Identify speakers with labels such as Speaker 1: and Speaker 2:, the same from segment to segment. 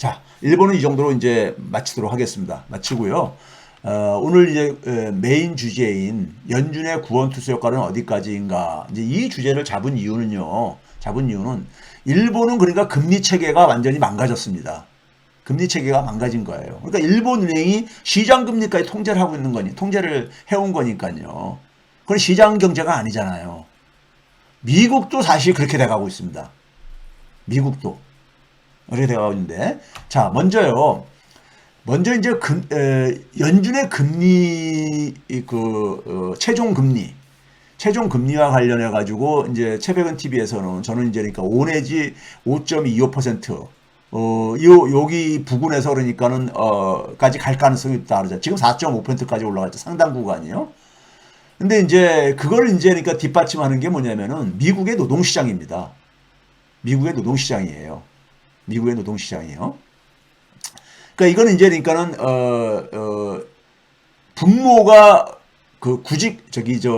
Speaker 1: 자, 일본은 이 정도로 이제 마치도록 하겠습니다. 마치고요. 오늘 이제 메인 주제인 연준의 구원투수 효과는 어디까지인가. 이제 이 주제를 잡은 이유는요. 일본은 그러니까 금리 체계가 완전히 망가졌습니다. 금리 체계가 망가진 거예요. 그러니까 일본 은행이 시장 금리까지 통제를 하고 있는 거니, 통제를 해온 거니까요. 그건 시장 경제가 아니잖아요. 미국도 사실 그렇게 돼가고 있습니다. 미국도 그렇게 돼가고 있는데, 자, 먼저 이제 연준의 금리 최종 금리와 관련해 가지고 이제 최백은 TV에서는 저는 이제 그러니까 5 내지 5.25% 여기 부근에서 그러니까는 까지 갈 가능성이 있다 그러죠. 지금 4.5%까지 올라갔죠. 상당 구간이요. 근데 이제 그걸 이제 그러니까 뒷받침하는 게 뭐냐면은 미국의 노동시장입니다. 미국의 노동시장이에요. 미국의 노동시장이요. 그러니까 이거는 이제 그러니까는 분모가 그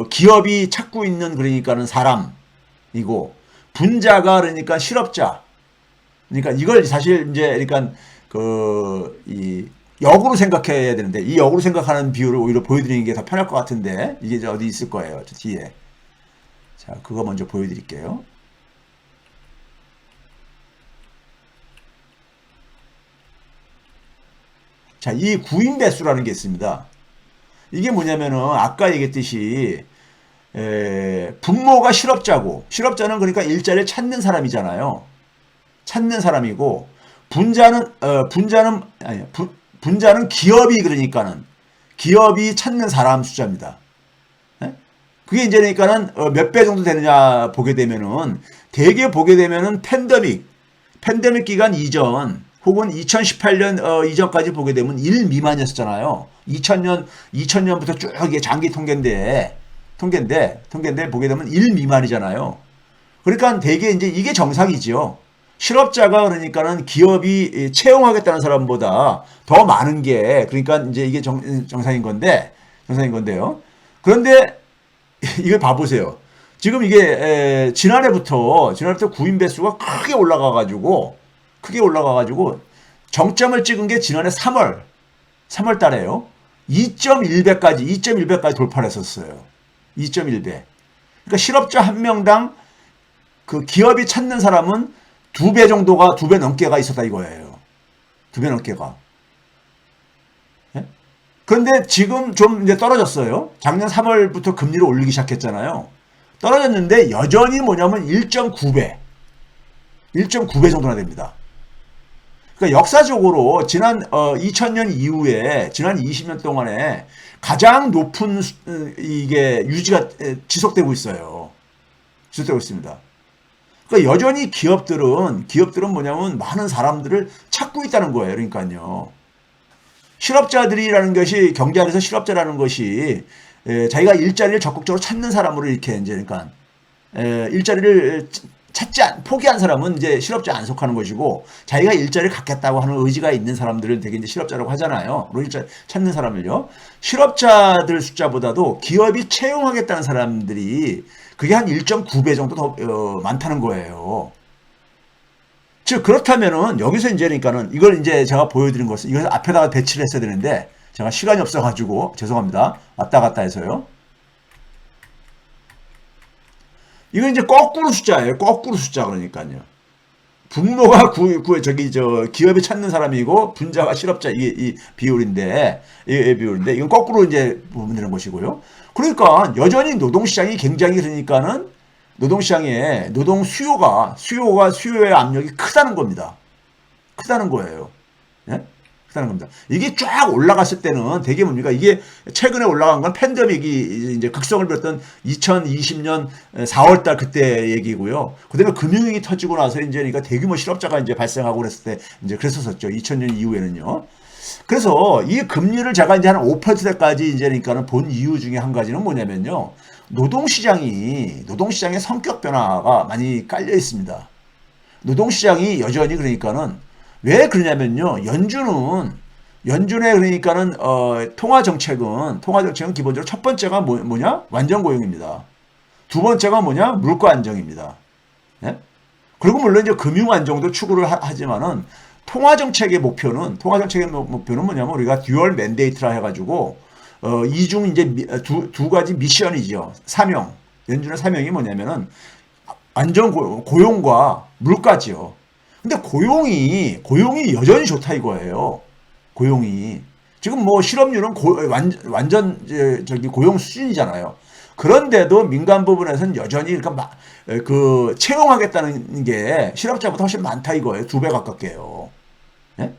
Speaker 1: 기업이 찾고 있는 그러니까는 사람이고 분자가 그러니까 실업자. 그러니까 이걸 사실 이제 그러니까 이 역으로 생각해야 되는데 이 역으로 생각하는 비율을 오히려 보여드리는 게 더 편할 것 같은데 이게 이제 어디 있을 거예요. 저 뒤에. 자, 그거 먼저 보여드릴게요. 자, 이 구인 배수라는 게 있습니다. 이게 뭐냐면은 아까 얘기했듯이 분모가 실업자고 실업자는 그러니까 일자리를 찾는 사람이잖아요. 찾는 사람이고 분자는 기업이 그러니까는 기업이 찾는 사람 숫자입니다. 네? 그게 이제 그러니까는 몇 배 정도 되느냐 보게 되면은 대개 보게 되면은 팬데믹 기간 이전 혹은 2018년 이전까지 보게 되면 1 미만이었잖아요. 2000년부터 쭉 이게 장기 통계인데 보게 되면 1 미만이잖아요. 그러니까 대개 이제 이게 정상이지요. 실업자가 그러니까는 기업이 채용하겠다는 사람보다 더 많은 게 그러니까 이제 이게 정상인 건데요. 그런데 이걸 봐보세요. 지금 이게 지난해부터 구인 배수가 크게 올라가가지고 정점을 찍은 게 지난해 3월 달에요. 2.1배까지 돌파를 했었어요. 2.1배. 그러니까 실업자 한 명당 그 기업이 찾는 사람은 2배 넘게가 있었다 이거예요. 2배 넘게가. 예? 그런데 지금 좀 이제 떨어졌어요. 작년 3월부터 금리를 올리기 시작했잖아요. 떨어졌는데 여전히 뭐냐면 1.9배 정도나 됩니다. 그러니까 역사적으로 지난 2000년 이후에 지난 20년 동안에 가장 높은 이게 유지가 지속되고 있어요. 지속되고 있습니다. 그러니까 여전히 기업들은 뭐냐면 많은 사람들을 찾고 있다는 거예요. 그러니까요. 실업자들이라는 것이 경제 안에서 실업자라는 것이 자기가 일자리를 적극적으로 찾는 사람으로 이렇게 이제 그러니까 일자리를 포기한 사람은 이제 실업자 안 속하는 것이고 자기가 일자리를 갖겠다고 하는 의지가 있는 사람들을 되게 이제 실업자라고 하잖아요. 일자리 찾는 사람을요. 실업자들 숫자보다도 기업이 채용하겠다는 사람들이 그게 한 1.9배 정도 더 많다는 거예요. 즉 그렇다면은 여기서 이제 그러니까는 이걸 이제 제가 보여드린 것은 이걸 앞에다가 배치를 했어야 되는데 제가 시간이 없어가지고 죄송합니다. 왔다 갔다 해서요. 이건 이제 거꾸로 숫자예요. 거꾸로 숫자 그러니까요. 분모가 기업이 찾는 사람이고 분자가 실업자 이 비율인데 이건 거꾸로 이제 보면 되는 것이고요. 그러니까 여전히 노동시장이 굉장히 그러니까는 노동시장에 수요의 압력이 크다는 겁니다. 크다는 거예요. 예? 크다는 겁니다. 이게 쫙 올라갔을 때는 되게 뭡니까? 이게 최근에 올라간 건 팬데믹이 이제 극성을 부렸던 2020년 4월 달 그때 얘기고요. 그다음에 금융위기 터지고 나서 이제 그러니까 대규모 실업자가 이제 발생하고 그랬을 때 이제 그랬었죠. 2000년 이후에는요. 그래서 이 금리를 제가 이제 한 5%대까지 이제 그러니까는 본 이유 중에 한 가지는 뭐냐면요. 노동시장의 성격 변화가 많이 깔려 있습니다. 노동시장이 여전히 그러니까는 왜 그러냐면요. 연준의 그러니까는 통화 정책은 기본적으로 첫 번째가 뭐냐? 완전 고용입니다. 두 번째가 뭐냐? 물가 안정입니다. 예? 그리고 물론 이제 금융 안정도 추구를 하지만은 통화정책의 목표는 뭐냐면 우리가 듀얼 맨데이트라 해가지고 이중 이제 두 가지 미션이죠. 사명. 연준의 사명이 뭐냐면은 안전 고용과 물가지요. 근데 고용이 여전히 좋다 이거예요. 고용이 지금 뭐 실업률은 완전 저기 고용 수준이잖아요. 그런데도 민간 부분에서는 여전히 그러니까 그 채용하겠다는 게 실업자보다 훨씬 많다 이거예요. 2배 가깝게요. 예?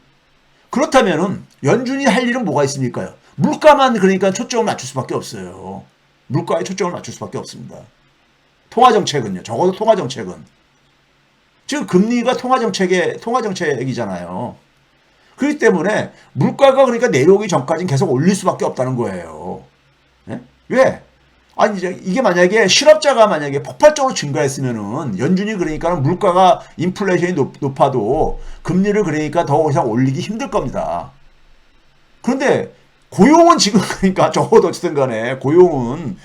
Speaker 1: 그렇다면은 연준이 할 일은 뭐가 있습니까? 물가만 그러니까 초점을 맞출 수밖에 없어요. 물가에 초점을 맞출 수밖에 없습니다. 통화정책은요. 적어도 통화정책은. 지금 금리가 통화정책이잖아요. 그렇기 때문에 물가가 그러니까 내려오기 전까지는 계속 올릴 수밖에 없다는 거예요. 예? 왜? 아니 이게 만약에 실업자가 만약에 폭발적으로 증가했으면은 연준이 그러니까 물가가 인플레이션이 높아도 금리를 그러니까 더 이상 올리기 힘들 겁니다. 그런데 고용은 지금 그러니까 적어도 어쨌든 간에 고용은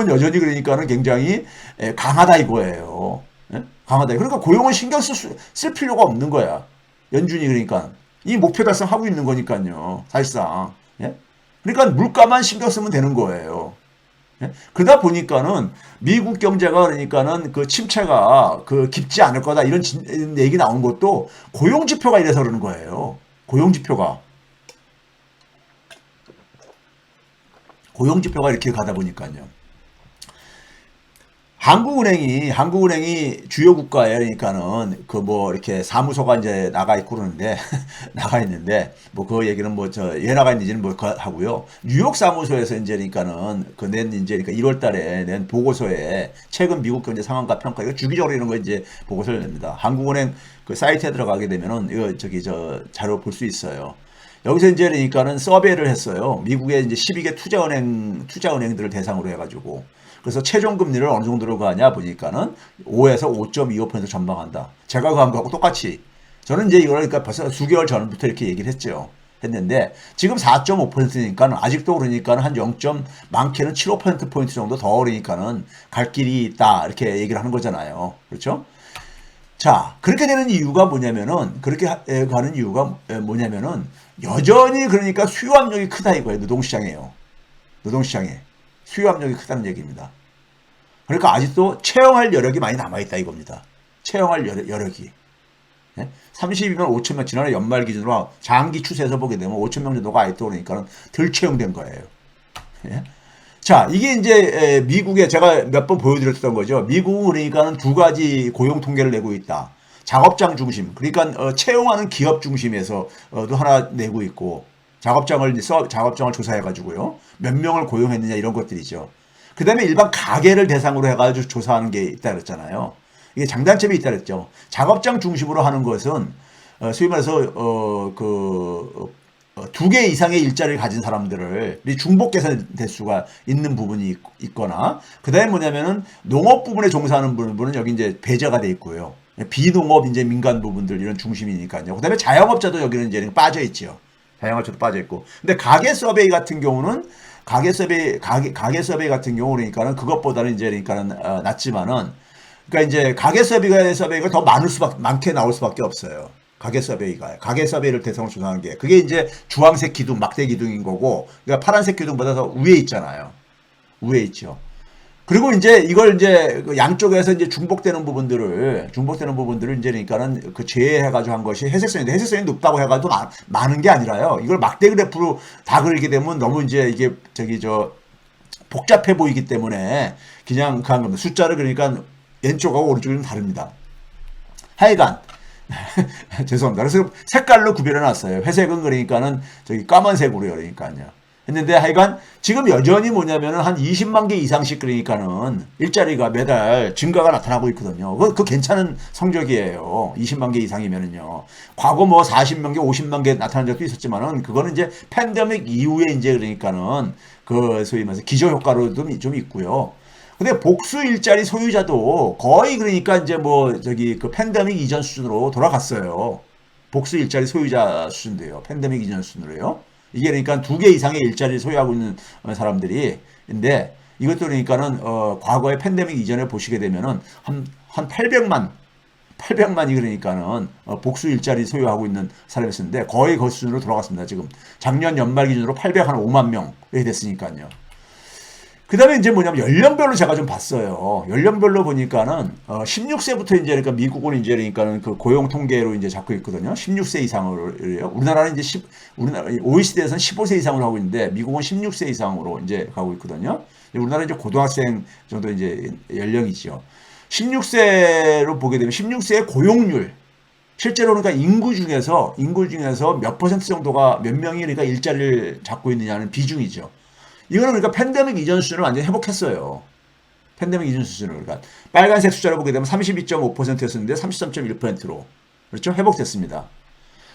Speaker 1: 여전히 그러니까는 굉장히 강하다 이거예요. 예? 강하다. 그러니까 고용은 신경 쓸 필요가 없는 거야. 연준이 그러니까 이 목표 달성하고 있는 거니까요. 사실상. 예? 그러니까 물가만 신경 쓰면 되는 거예요. 예? 그러다 보니까는 미국 경제가 그러니까는 그 침체가 그 깊지 않을 거다 이런 얘기 나온 것도 고용 지표가 이래서 그러는 거예요. 고용 지표가 이렇게 가다 보니까요. 한국은행이 주요 국가에 그러니까는 그 뭐 이렇게 사무소가 이제 나가 있고 그러는데 나가 있는데 뭐 그 얘기는 뭐 왜 나가 있는지는 뭐 하고요. 뉴욕 사무소에서 이제 그러니까는 이제 그러니까 1월 달에 낸 보고서에 최근 미국 경제 상황과 평가 이거 주기적으로 이런 거 이제 보고서를 냅니다. 한국은행 그 사이트에 들어가게 되면은 이거 자료 볼 수 있어요. 여기서 이제 그러니까는 서베이를 했어요. 미국의 이제 12개 투자은행들을 대상으로 해가지고. 그래서 최종 금리를 어느 정도로 가냐 보니까는 5에서 5.25% 전망한다. 제가 그 한 거하고 똑같이. 저는 이제 이걸 그러니까 벌써 수개월 전부터 이렇게 얘기를 했는데 지금 4.5%니까 아직도 그러니까는 한 0. 많게는 75%포인트 정도 더 그러니까는 갈 길이 있다. 이렇게 얘기를 하는 거잖아요. 그렇죠? 자, 그렇게 되는 이유가 뭐냐면은, 그렇게 가는 이유가 뭐냐면은, 여전히 그러니까 수요 압력이 크다 이거예요. 노동시장에요. 노동시장에. 수요 압력이 크다는 얘기입니다. 그러니까 아직도 채용할 여력이 많이 남아있다 이겁니다. 채용할 여력이. 32만 5천 명, 지난해 연말 기준으로 장기 추세에서 보게 되면 5천 명 정도가 아직도 그러니까 덜 채용된 거예요. 예? 자, 이게 이제 미국에 제가 몇 번 보여드렸던 거죠. 미국은 그러니까는 두 가지 고용 통계를 내고 있다. 작업장 중심, 그러니까 채용하는 기업 중심에서도 하나 내고 있고, 작업장을 조사해가지고요. 몇 명을 고용했느냐 이런 것들이죠. 그 다음에 일반 가게를 대상으로 해가지고 조사하는 게 있다 그랬잖아요. 이게 장단점이 있다 그랬죠. 작업장 중심으로 하는 것은 소위 말해서 2개 이상의 일자리를 가진 사람들을 중복 계산 대수가 있는 부분이 있거나, 그 다음에 뭐냐면은 농업 부분에 종사하는 부분은 여기 이제 배제가 돼 있고요. 비농업 이제 민간 부분들 이런 중심이니까요. 그 다음에 자영업자도 여기는 이제 빠져 있죠. 자영업자도 빠져 있고. 근데 가게 서베이 같은 경우는 가게 서베이 같은 경우 그러니까는 그것보다는 이제 그러니까는 낫지만은, 그러니까 이제 가게 서베이가 더 많게 나올 수밖에 없어요. 가게 서베이를 대상으로 조사한 게, 그게 이제 주황색 기둥, 막대 기둥인 거고, 그러니까 파란색 기둥보다 더 위에 있잖아요. 위에 있죠. 그리고 이제 이걸 이제 양쪽에서 이제 중복되는 부분들을 이제 그러니까는 그 제외해가지고 한 것이 회색선인데, 회색선이 높다고 해가지고 많은 게 아니라요. 이걸 막대 그래프로 다 그리게 되면 너무 이제 이게 복잡해 보이기 때문에 그냥 그 한 겁니다. 숫자를 그러니까 왼쪽하고 오른쪽은 다릅니다. 하여간 죄송합니다. 그래서 색깔로 구별해 놨어요. 회색은 그러니까는 까만색으로요. 그러니까요. 했는데 하여간 지금 여전히 뭐냐면은 한 20만 개 이상씩 그러니까는 일자리가 매달 증가가 나타나고 있거든요. 그거 괜찮은 성적이에요. 20만 개 이상이면은요. 과거 뭐 40만 개, 50만 개 나타난 적도 있었지만은 그거는 이제 팬데믹 이후에 이제 그러니까는 그 소위 말해서 기저효과로도 좀 있고요. 근데 복수 일자리 소유자도 거의 그러니까 이제 그 팬데믹 이전 수준으로 돌아갔어요. 복수 일자리 소유자 수준도요. 팬데믹 이전 수준으로요. 이게 그러니까 2개 이상의 일자리를 소유하고 있는 사람들이, 인데 이것도 그러니까는 과거의 팬데믹 이전에 보시게 되면은 한 800만이 그러니까는 복수 일자리 소유하고 있는 사람이었는데 거의 그 수준으로 돌아갔습니다. 지금 작년 연말 기준으로 805만 명이 됐으니까요. 그 다음에 이제 뭐냐면 연령별로 제가 좀 봤어요. 연령별로 보니까는 16세부터 이제 그러니까 미국은 이제 그러니까는 그 고용 통계로 이제 잡고 있거든요. 16세 이상으로요. 우리나라는 이제 우리나라 OECD에서는 15세 이상으로 하고 있는데 미국은 16세 이상으로 이제 가고 있거든요. 우리나라 이제 고등학생 정도 이제 연령이죠. 16세로 보게 되면 16세의 고용률 실제로 그러니까 인구 중에서 몇 퍼센트 정도가 몇 명이 그러니까 일자리를 잡고 있느냐는 비중이죠. 이거는 그러니까 팬데믹 이전 수준을 완전히 회복했어요. 팬데믹 이전 수준을. 그러니까 빨간색 숫자로 보게 되면 32.5%였었는데 33.1%로 그렇죠? 회복됐습니다.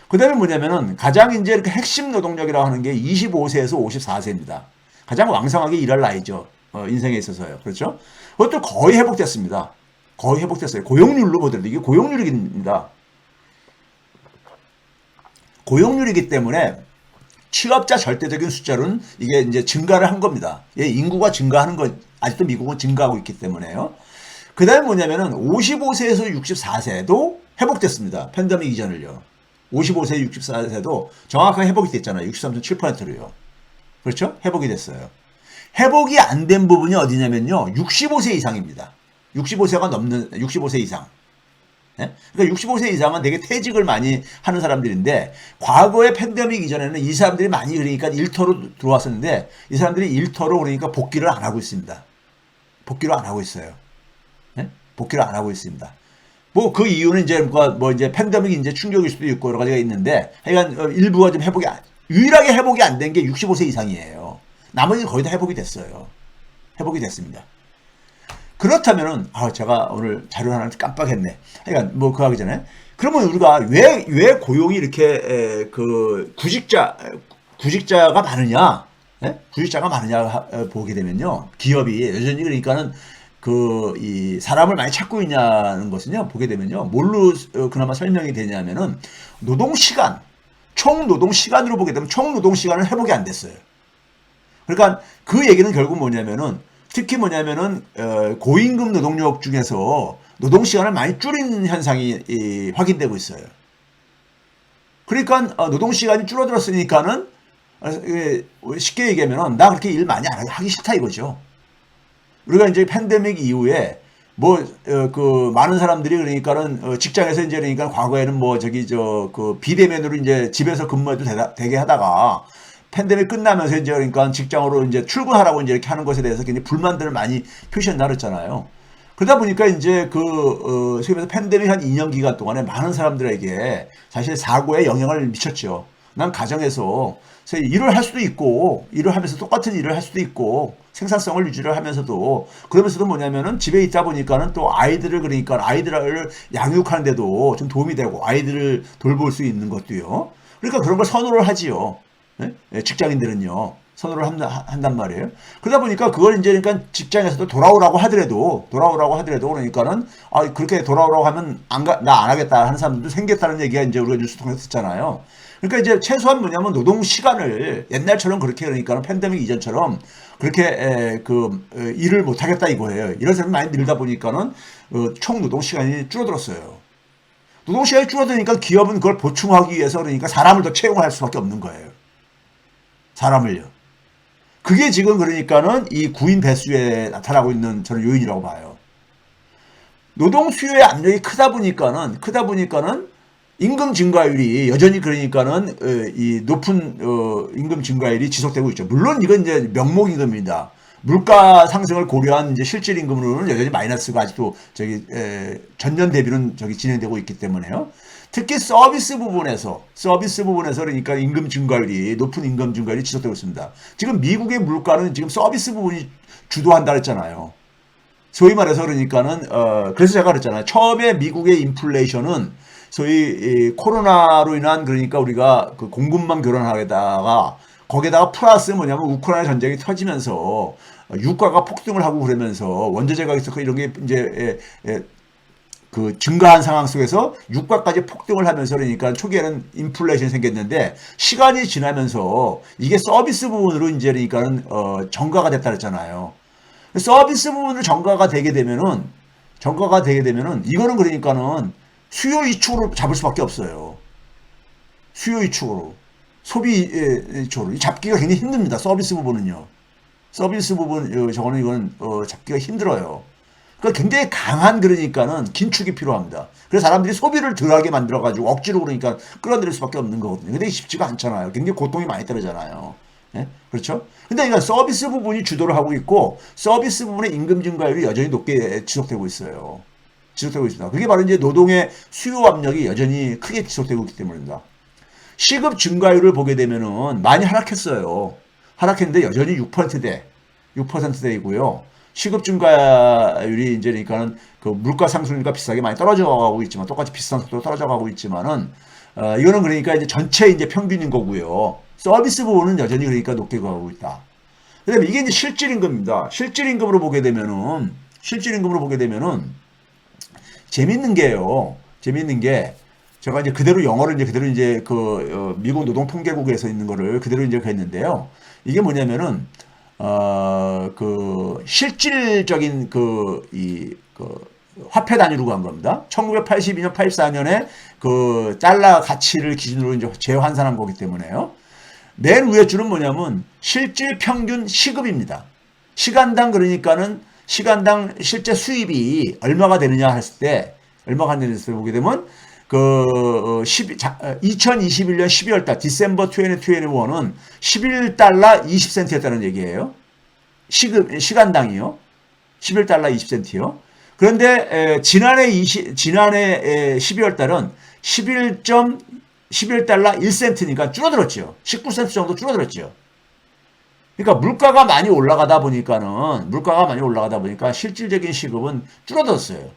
Speaker 1: 그 다음에 뭐냐면은 가장 이제 이렇게 핵심 노동력이라고 하는 게 25세에서 54세입니다. 가장 왕성하게 일할 나이죠. 인생에 있어서요. 그렇죠? 그것도 거의 회복됐습니다. 거의 회복됐어요. 고용률로 보더라도 이게 고용률입니다. 고용률이기 때문에 취업자 절대적인 숫자로는 이게 이제 증가를 한 겁니다. 예, 인구가 증가하는 것, 아직도 미국은 증가하고 있기 때문에요. 그 다음에 뭐냐면은 55세에서 64세도 회복됐습니다. 팬데믹 이전을요. 55세, 64세도 정확하게 회복이 됐잖아요. 63.7%로요. 그렇죠? 회복이 됐어요. 회복이 안 된 부분이 어디냐면요. 65세 이상입니다. 65세 이상. 네? 그러니까 65세 이상은 되게 퇴직을 많이 하는 사람들인데 과거의 팬데믹 이전에는 이 사람들이 많이 그러니까 일터로 들어왔었는데 이 사람들이 일터로 그러니까 복귀를 안 하고 있습니다. 복귀를 안 하고 있어요. 네? 복귀를 안 하고 있습니다. 뭐 그 이유는 이제 뭐 이제 팬데믹 이제 충격일 수도 있고 여러 가지가 있는데 하여간 일부가 좀 유일하게 회복이 안 된 게 65세 이상이에요. 나머지 거의 다 회복이 됐어요. 회복이 됐습니다. 그렇다면은 제가 오늘 자료 하나 깜빡했네. 그러니까 뭐 그거 하기 전에 그러면 우리가 왜 고용이 이렇게 그 구직자가 많으냐? 네? 구직자가 많으냐 보게 되면요. 기업이 여전히 그러니까는 이 사람을 많이 찾고 있냐는 것은요. 보게 되면요. 뭘로 그나마 설명이 되냐면은 총 노동 시간으로 보게 되면 총 노동 시간은 회복이 안 됐어요. 그러니까 그 얘기는 결국 뭐냐면은 특히 뭐냐면은 고임금 노동력 중에서 노동 시간을 많이 줄이는 현상이 확인되고 있어요. 그러니까 노동 시간이 줄어들었으니까는 쉽게 얘기하면은 나 그렇게 일 많이 안 하기 싫다 이거죠. 우리가 이제 팬데믹 이후에 그 많은 사람들이 그러니까는 직장에서 이제 그러니까 과거에는 뭐 그 비대면으로 이제 집에서 근무해도 되게 하다가 팬데믹 끝나면서 이제 그러니까 직장으로 이제 출근하라고 이제 이렇게 하는 것에 대해서 굉장히 불만들을 많이 표시한다 그랬잖아요. 그러다 보니까 이제 소위 말해서 팬데믹 한 2년 기간 동안에 많은 사람들에게 사실 사고에 영향을 미쳤죠. 난 가정에서 일을 할 수도 있고, 일을 하면서 똑같은 일을 할 수도 있고, 생산성을 유지를 하면서도, 그러면서도 뭐냐면은 집에 있다 보니까는 또 그러니까 아이들을 양육하는데도 좀 도움이 되고, 아이들을 돌볼 수 있는 것도요. 그러니까 그런 걸 선호를 하지요. 네? 직장인들은요. 선호를 한단 말이에요. 그러다 보니까 그걸 이제 그러니까 직장에서도 돌아오라고 하더라도 그러니까는 그렇게 돌아오라고 하면 나 안 하겠다 하는 사람들도 생겼다는 얘기가 이제 우리가 뉴스 통해서 듣잖아요. 그러니까 이제 최소한 뭐냐면 노동 시간을 옛날처럼 그렇게 그러니까 팬데믹 이전처럼 그렇게 일을 못 하겠다 이거예요. 이런 사람이 많이 늘다 보니까는 총 노동 시간이 줄어들었어요. 노동 시간이 줄어드니까 기업은 그걸 보충하기 위해서 그러니까 사람을 더 채용할 수밖에 없는 거예요. 사람을요. 그게 지금 그러니까는 이 구인 배수에 나타나고 있는 저는 요인이라고 봐요. 노동 수요의 압력이 크다 보니까는 임금 증가율이 여전히 그러니까는 이 높은 임금 증가율이 지속되고 있죠. 물론 이건 이제 명목 임금입니다. 물가 상승을 고려한 이제 실질 임금으로는 여전히 마이너스가 아직도 전년 대비는 진행되고 있기 때문에요. 특히 서비스 부분에서 그러니까 높은 임금 증가율이 지속되고 있습니다. 지금 미국의 물가는 지금 서비스 부분이 주도한다 그랬잖아요. 소위 말해서 그러니까는 그래서 제가 그랬잖아요. 처음에 미국의 인플레이션은 소위 코로나로 인한 그러니까 우리가 그 공급망 교란하다가 거기에다가 플러스 뭐냐면 우크라이나 전쟁이 터지면서 유가가 폭등을 하고 그러면서 원자재 가격 이런 게 이제 그 증가한 상황 속에서 유가까지 폭등을 하면서 그러니까 초기에는 인플레이션이 생겼는데 시간이 지나면서 이게 서비스 부분으로 이제 그러니까는 정가가 됐다 그랬잖아요. 서비스 부분으로 정가가 되게 되면은 이거는 그러니까는 수요 이축으로 잡을 수밖에 없어요. 수요 이축으로. 소비 이축으로. 잡기가 굉장히 힘듭니다. 서비스 부분은요. 서비스 부분, 저거는 이건, 잡기가 힘들어요. 그러니까 굉장히 강한 그러니까는 긴축이 필요합니다. 그래서 사람들이 소비를 덜하게 만들어가지고 억지로 그러니까 끌어들일 수밖에 없는 거거든요. 근데 쉽지가 않잖아요. 굉장히 고통이 많이 떨어잖아요. 예? 그렇죠? 근데 이건 서비스 부분이 주도를 하고 있고 서비스 부분의 임금 증가율이 여전히 높게 지속되고 있어요. 지속되고 있습니다. 그게 바로 이제 노동의 수요 압력이 여전히 크게 지속되고 있기 때문입니다. 시급 증가율을 보게 되면은 많이 하락했어요. 하락했는데 여전히 6%대, 6%대이고요. 시급 증가율이 이제 그러니까는 그 물가 상승률과 비슷하게 많이 떨어져 가고 있지만 똑같이 비슷한 속도로 떨어져 가고 있지만은 이거는 그러니까 이제 전체 이제 평균인 거고요. 서비스 부분은 여전히 그러니까 높게 가고 있다. 그다음에 이게 이제 실질임금입니다. 실질임금으로 보게 되면은 재밌는 게요. 재밌는 게 제가 이제 그대로 영어를 이제 그대로 이제 그 미국 노동통계국에서 있는 거를 그대로 이제 했는데요. 이게 뭐냐면은 그 실질적인 화폐 단위로 간 겁니다. 1982년, 84년에 그 달러 가치를 기준으로 이제 재환산한 거기 때문에요. 맨 위에 줄은 뭐냐면 실질 평균 시급입니다. 시간당 그러니까는 시간당 실제 수입이 얼마가 되느냐 했을 때 얼마가 되느냐 보게 되면 2021년 12월 달 디셈버 2021은 11달러 20센트였다는 얘기예요. 시간당이요. 11달러 20센트요. 그런데 지난해 12월 달은 11달러 1센트니까 줄어들었죠. 19센트 정도 줄어들었죠. 그러니까 물가가 많이 올라가다 보니까 실질적인 시급은 줄어들었어요.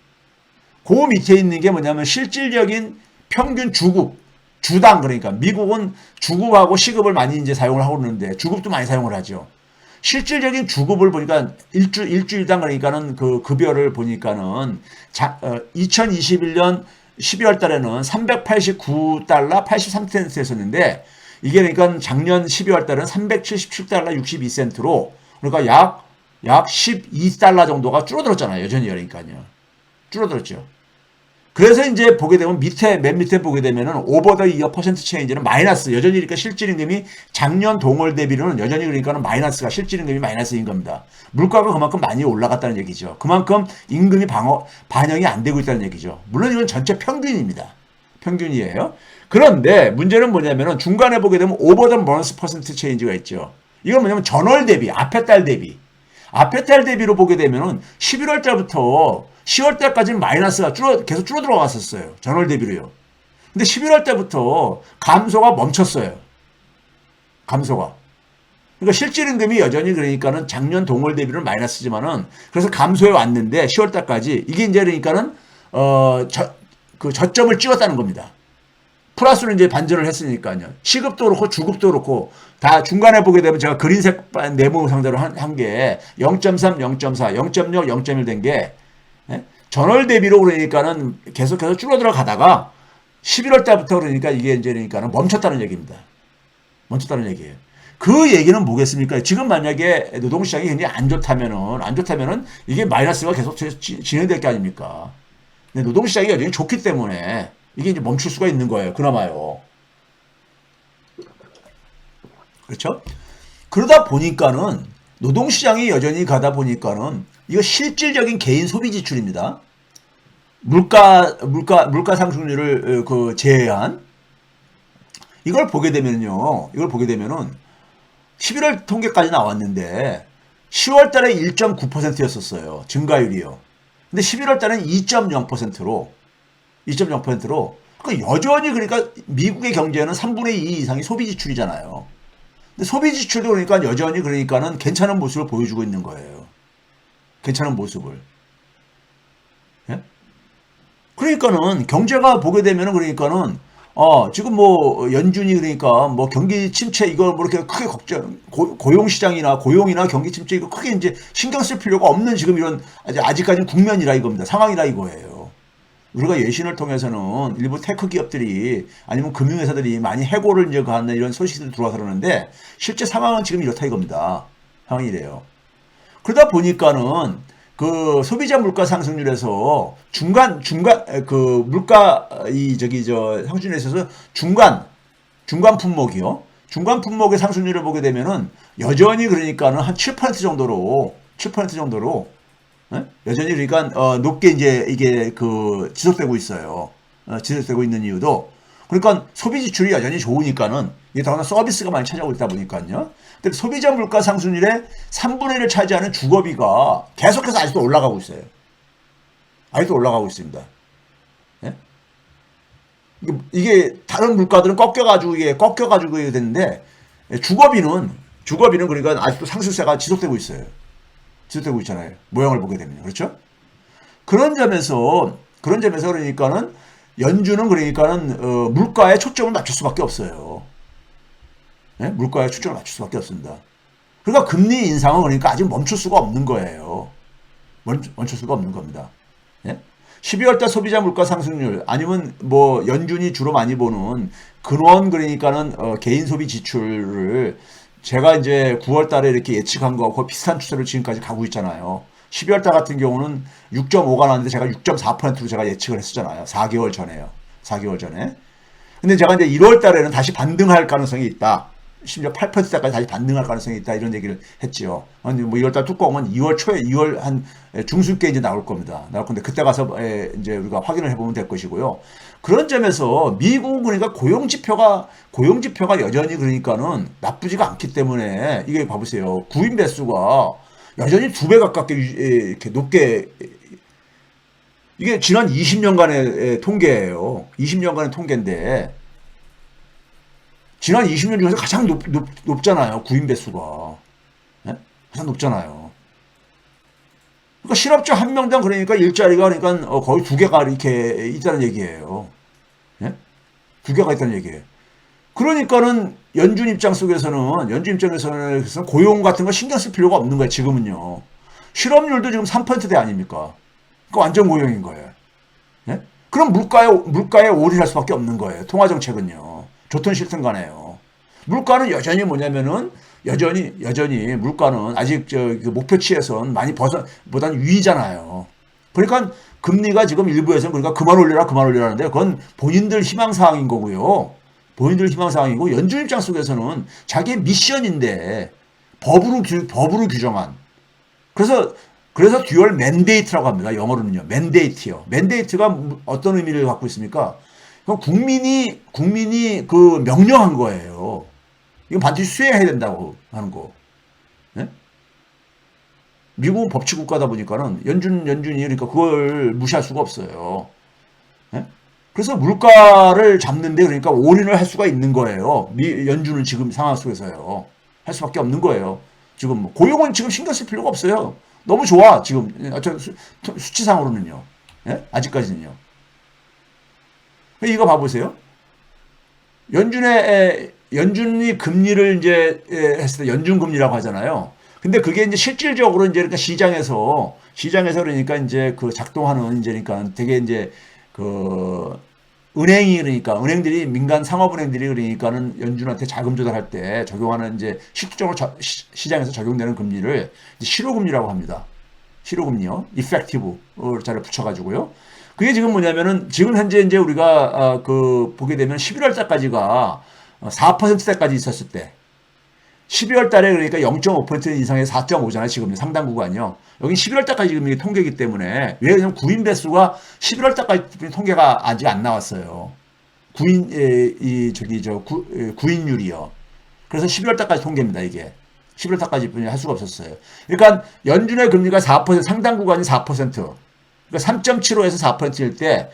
Speaker 1: 그 밑에 있는 게 뭐냐면 실질적인 평균 주당 그러니까 미국은 주급하고 시급을 많이 이제 사용을 하고 있는데 주급도 많이 사용을 하죠. 실질적인 주급을 보니까 일주일당 그러니까는 그 급여를 보니까는 2021년 12월 달에는 389달러 83센트였었는데 이게 그러니까 작년 12월 달은 377달러 62센트로 그러니까 약 12달러 정도가 줄어들었잖아요. 여전히 그러니까요. 줄어들었죠. 그래서 이제 보게 되면 맨 밑에 보게 되면은 오버 더 이어 퍼센트 체인지는 마이너스. 여전히 그러니까 실질임금이 작년 동월 대비로는 여전히 그러니까는 마이너스가 실질임금이 마이너스인 겁니다. 물가가 그만큼 많이 올라갔다는 얘기죠. 그만큼 임금이 반영이 안 되고 있다는 얘기죠. 물론 이건 전체 평균입니다. 평균이에요. 그런데 문제는 뭐냐면은 중간에 보게 되면 오버 더 보너스 퍼센트 체인지가 있죠. 이건 뭐냐면 전월 대비, 앞에 달 대비로 보게 되면은 11월 달부터 10월 달까지는 마이너스가 계속 줄어들어 갔었어요. 전월 대비로요. 근데 11월 달부터 감소가 멈췄어요. 감소가. 그러니까 실질임금이 여전히 그러니까는 작년 동월 대비로는 마이너스지만은 그래서 감소해 왔는데 10월 달까지 이게 이제 그러니까는 그 저점을 찍었다는 겁니다. 플러스로 이제 반전을 했으니까요. 시급도 그렇고 주급도 그렇고 다 중간에 보게 되면 제가 그린색 네모 상자로 한 게 0.3, 0.4, 0.6, 0.1 된 게 전월 대비로 그러니까는 계속해서 줄어들어 가다가 11월 달부터 그러니까 이게 이제 그러니까는 멈췄다는 얘기입니다. 멈췄다는 얘기예요. 그 얘기는 뭐겠습니까? 지금 만약에 노동시장이 굉장히 안 좋다면은 이게 마이너스가 계속 진행될 게 아닙니까? 근데 노동시장이 여전히 좋기 때문에 이게 이제 멈출 수가 있는 거예요. 그나마요. 그렇죠? 그러다 보니까는 노동시장이 여전히 가다 보니까는 이거 실질적인 개인 소비 지출입니다. 물가 상승률을 제외한 이걸 보게 되면은 11월 통계까지 나왔는데 10월 달에 1.9%였었어요. 증가율이요. 근데 11월 달에는 2.0%로 그러니까 여전히 그러니까 미국의 경제는 3분의 2 이상이 소비 지출이잖아요. 근데 소비 지출도 그러니까 여전히 그러니까는 괜찮은 모습을 보여주고 있는 거예요. 괜찮은 모습을. 예? 그러니까는 경제가 보게 되면은 그러니까는 지금 뭐 연준이 그러니까 뭐 경기 침체 이거 뭐 이렇게 크게 고용이나 경기 침체 이거 크게 이제 신경 쓸 필요가 없는 지금 이런 아직까지는 국면이라 이겁니다. 상황이라 이거예요. 우리가 예신을 통해서는 일부 테크 기업들이 아니면 금융회사들이 많이 해고를 이제 가는 이런 소식들이 들어와서 그러는데 실제 상황은 지금 이렇다 이겁니다. 상황이래요. 그러다 보니까는 그 소비자 물가 상승률에서 중간 그 물가 이 저기 저 상승률에 있어서 중간 품목이요. 중간 품목의 상승률을 보게 되면은 여전히 그러니까는 한 7% 정도로 7% 정도로 예? 여전히 그러니까 높게 이제 이게 그 지속되고 있어요. 지속되고 있는 이유도 그러니까 소비 지출이 여전히 좋으니까는 이게 더구나 서비스가 많이 차지하고 있다 보니까요. 근데 소비자 물가 상승률의 3분의 1을 차지하는 주거비가 계속해서 아직도 올라가고 있어요. 아직도 올라가고 있습니다. 예? 이게 다른 물가들은 꺾여가지고 이게 됐는데 주거비는 그러니까 아직도 상승세가 지속되고 있어요. 지속되고 있잖아요. 모양을 보게 되면 그렇죠? 그런 점에서 그러니까는 연준은 그러니까는 물가에 초점을 맞출 수밖에 없어요. 네? 물가에 초점을 맞출 수밖에 없습니다. 그러니까 금리 인상은 그러니까 아직 멈출 수가 없는 거예요. 멈출 수가 없는 겁니다. 예? 12월달 소비자 물가 상승률 아니면 뭐 연준이 주로 많이 보는 근원 그러니까는 개인 소비 지출을 제가 이제 9월달에 이렇게 예측한 거하고 비슷한 추세로 지금까지 가고 있잖아요. 12월달 같은 경우는 6.5가 나왔는데 제가 6.4%로 제가 예측을 했었잖아요. 4개월 전에요. 4개월 전에. 근데 제가 이제 1월달에는 다시 반등할 가능성이 있다. 심지어 8%까지 다시 반등할 가능성이 있다. 이런 얘기를 했지요. 아니, 뭐 2월달 뚜껑은 2월 초에 2월 한 중순께 이제 나올 겁니다. 나올 건데 그때 가서 이제 우리가 확인을 해보면 될 것이고요. 그런 점에서 미국은 그러니까 고용 지표가 여전히 그러니까는 나쁘지가 않기 때문에 이게 봐보세요. 구인 배수가 여전히 2배 가깝게 이렇게 높게 이게 지난 20년간의 통계예요. 20년간의 통계인데 지난 20년 중에서 가장 높잖아요. 구인 배수가. 네? 가장 높잖아요. 그러니까 실업자 한 명당 그러니까 일자리가 그러니까 거의 2개가 이렇게 있다는 얘기예요. 네? 2개가 있다는 얘기예요. 그러니까는 연준 입장에서는 고용 같은 거 신경 쓸 필요가 없는 거예요. 지금은요. 실업률도 지금 3%대 아닙니까? 그러니까 완전 고용인 거예요. 네? 그럼 물가에 올인할 수밖에 없는 거예요. 통화 정책은요. 좋든 싫든 간에요. 물가는 여전히 뭐냐면은 여전히 물가는 아직 그 목표치에선 많이 보단 위잖아요. 그러니까 금리가 지금 일부에서는 그러니까 그만 올려라 하는데 그건 본인들 희망사항인 거고요. 본인들 희망사항이고 연준 입장 속에서는 자기의 미션인데 법으로 규정한 그래서 듀얼 맨데이트라고 합니다. 영어로는요. 맨데이트요. 맨데이트가 어떤 의미를 갖고 있습니까? 국민이 그 명령한 거예요. 이건 반드시 수행해야 된다고 하는 거. 네? 미국은 법치 국가다 보니까는 연준이 그러니까 그걸 무시할 수가 없어요. 네? 그래서 물가를 잡는데 그러니까 올인을 할 수가 있는 거예요. 연준은 지금 상황 속에서요. 할 수밖에 없는 거예요. 지금 뭐 고용은 지금 신경 쓸 필요가 없어요. 너무 좋아 지금 수치상으로는요. 네? 아직까지는요. 이거 봐보세요. 연준이 금리를 이제 했을 때 연준 금리라고 하잖아요. 근데 그게 이제 실질적으로 이제 그러니까 시장에서 그러니까 이제 그 작동하는 이제 그러니까 되게 이제 그 은행들이 민간 상업은행들이 그러니까는 연준한테 자금 조달할 때 적용하는 이제 실질적으로 시장에서 적용되는 금리를 실효금리라고 합니다. 실효금리요. effective자를 붙여가지고요. 그게 지금 뭐냐면은 지금 현재 이제 우리가 그 보게 되면 11월 달까지가 4%대까지 있었을 때 12월 달에 그러니까 0.5% 이상에서 4.5잖아요. 지금 상당 구간이요. 여기 11월 달까지 지금 이게 통계이기 때문에 왜냐면 구인 배수가 11월 달까지 통계가 아직 안 나왔어요. 구인율이요. 그래서 11월 달까지 통계입니다. 이게 11월 달까지 할 수가 없었어요. 그러니까 연준의 금리가 4% 상당 구간이 4%. 그러니까 3.75에서 4%일 때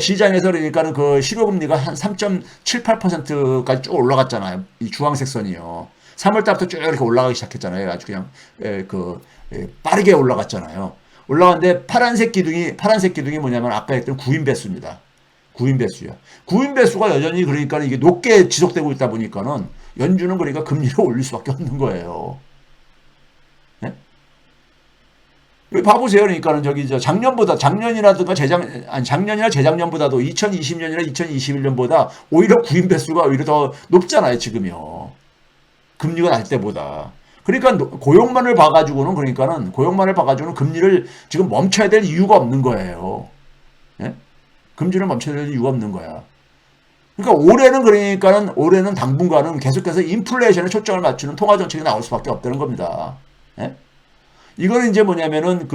Speaker 1: 시장에서 그러니까는 그 실효금리가 한 3.78%까지 쭉 올라갔잖아요. 이 주황색 선이요. 3월 달부터 쭉 이렇게 올라가기 시작했잖아요. 아주 그냥 빠르게 올라갔잖아요. 올라갔는데 파란색 기둥이 뭐냐면 아까 했던 구인 배수입니다. 구인 배수요. 구인 배수가 여전히 그러니까 이게 높게 지속되고 있다 보니까는 연준은 그러니까 금리를 올릴 수밖에 없는 거예요. 네? 여기 봐보세요. 그러니까는 작년이나 재작년보다도 2020년이나 2021년보다 오히려 구인 배수가 오히려 더 높잖아요. 지금요. 금리가 날 때보다. 그러니까 고용만을 봐가지고는 금리를 지금 멈춰야 될 이유가 없는 거예요. 예? 금리를 멈춰야 될 이유가 없는 거야. 그러니까 올해는 당분간은 계속해서 인플레이션에 초점을 맞추는 통화 정책이 나올 수밖에 없다는 겁니다. 예? 이거는 이제 뭐냐면은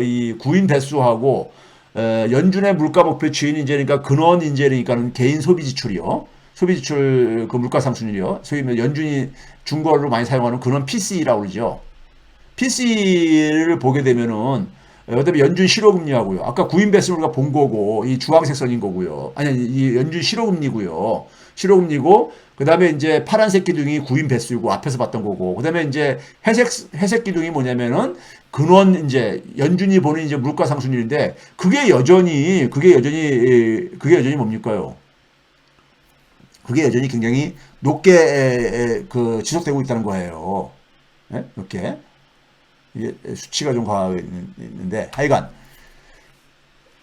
Speaker 1: 이 구인 배수하고 연준의 물가 목표치인 이제 그러니까 근원 이제 그러니까는 개인 소비 지출이요. 소비 지출 그 물가 상승률이요. 소위 연준이 중거로 많이 사용하는 근원 PC라고 그러죠. PC를 보게 되면은 그다음에 연준 실효금리하고요. 아까 구인 배수를 우리가 본 거고 이 주황색 선인 거고요. 아니 이 연준 실효금리고요. 실효금리고 그다음에 이제 파란색 기둥이 구인 배수이고 앞에서 봤던 거고 그다음에 이제 회색 기둥이 뭐냐면은 근원 이제 연준이 보는 이제 물가 상승률인데 그게 여전히 뭡니까요? 그게 여전히 굉장히 높게 지속되고 있다는 거예요. 네? 이렇게 이게 수치가 좀 과하게 있는데 하여간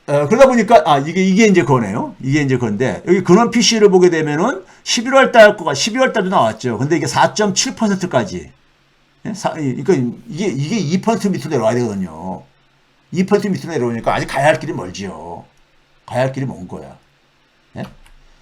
Speaker 1: 그러다 보니까 이게 이제 그거네요. 이게 이제 그건데 여기 근원 PC를 보게 되면은 11월 달도 나왔죠. 근데 이게 4.7%까지. 그러니까 이게 2% 밑으로 내려와야 되거든요. 2% 밑으로 내려오니까 아직 가야 할 길이 멀지요. 가야 할 길이 먼 거야.